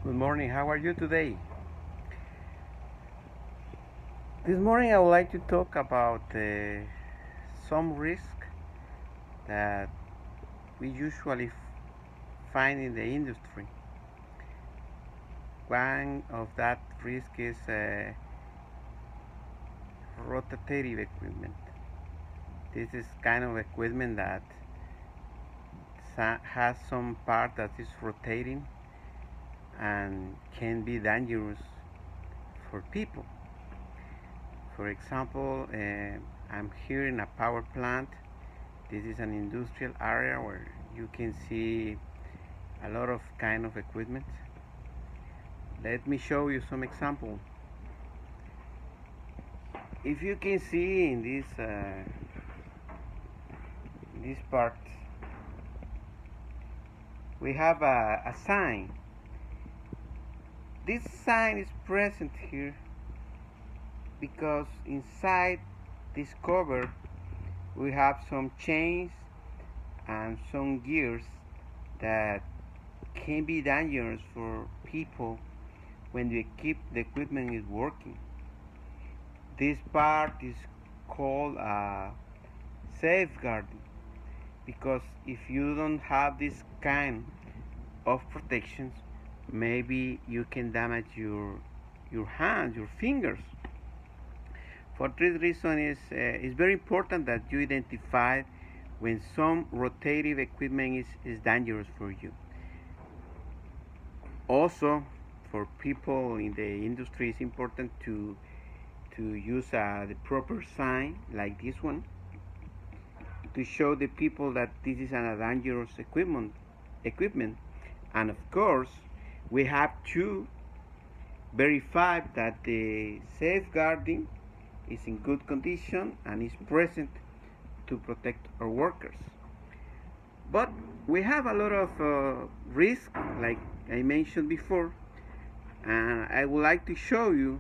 Good morning, how are you today? This morning I would like to talk about some risk that we usually find in the industry. One of that risk is rotative equipment. This is kind of equipment that has some part that is rotating and can be dangerous for people. For example, I'm here in a power plant. This is an industrial area where you can see a lot of kind of equipment. Let me show you some example. If you can see in this part, we have a sign. This sign is present here because inside this cover we have some chains and some gears that can be dangerous for people when the equipment is working. This part is called safeguarding, because if you don't have this kind of protections, maybe you can damage your hands, your fingers. For this reason, it's very important that you identify when some rotative equipment is dangerous for you. Also, for people in the industry, it's important to use the proper sign like this one to show the people that this is a dangerous equipment. And of course, we have to verify that the safeguarding is in good condition and is present to protect our workers. But we have a lot of risk, like I mentioned before, and I would like to show you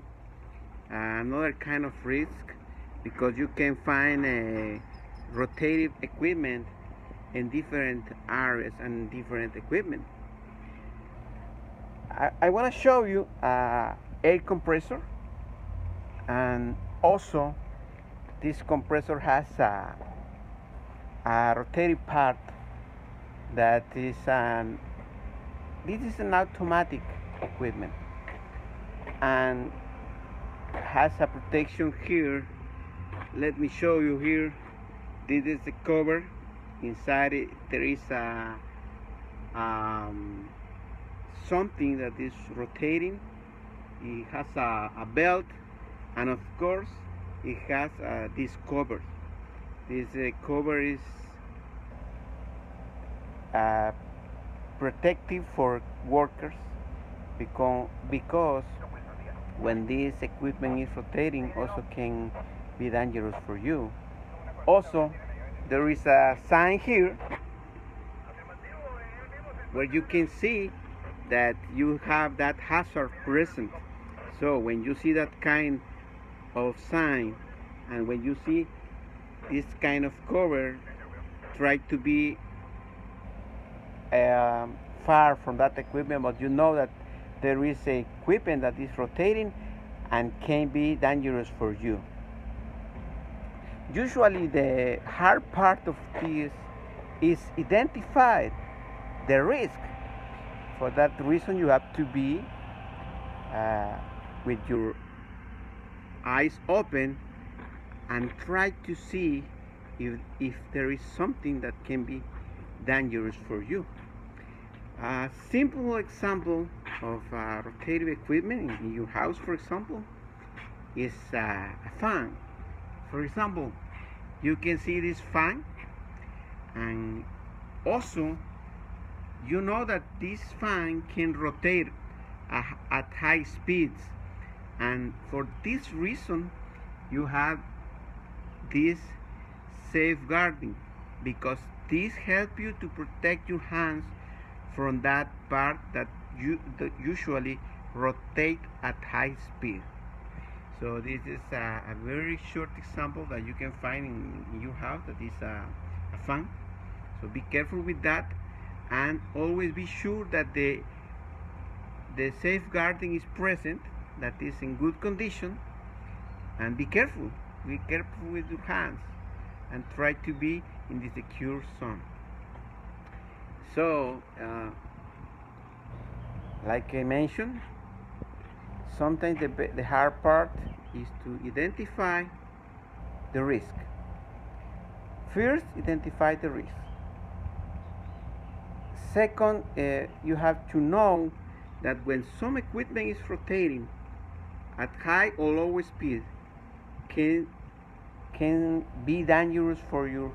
another kind of risk, because you can find rotative equipment in different areas and different equipment. I want to show you air compressor, and also this compressor has a rotative part that is this is an automatic equipment and has a protection here. Let me show you here. This is the cover. Inside it there is something that is rotating. It has a belt, and of course it has this cover. This cover is protective for workers, because when this equipment is rotating also can be dangerous for you. Also, there is a sign here where you can see that you have that hazard present. So when you see that kind of sign and when you see this kind of cover, try to be far from that equipment, but you know that there is a equipment that is rotating and can be dangerous for you. Usually the hard part of this is identify the risk. For that reason, you have to be with your eyes open and try to see if there is something that can be dangerous for you. A simple example of rotative equipment in your house, for example, is a fan. For example, you can see this fan, and also you know that this fan can rotate at high speeds, and for this reason you have this safeguarding, because this helps you to protect your hands from that part that usually rotate at high speed. So this is a very short example that you can find in your house, that is a fan. So be careful with that, and always be sure that the the safeguarding is present, that is in good condition, and be careful with your hands, and try to be in the secure zone. So, like I mentioned, sometimes the hard part is to identify the risk. First, identify the risk. Second, you have to know that when some equipment is rotating at high or low speed, can be dangerous for your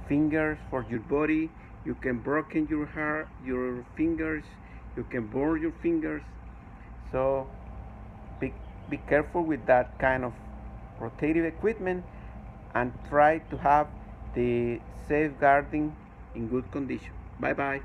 fingers, for your body. You can broken your fingers. You can burn your fingers. So be careful with that kind of rotative equipment, and try to have the safeguarding in good condition. Bye bye.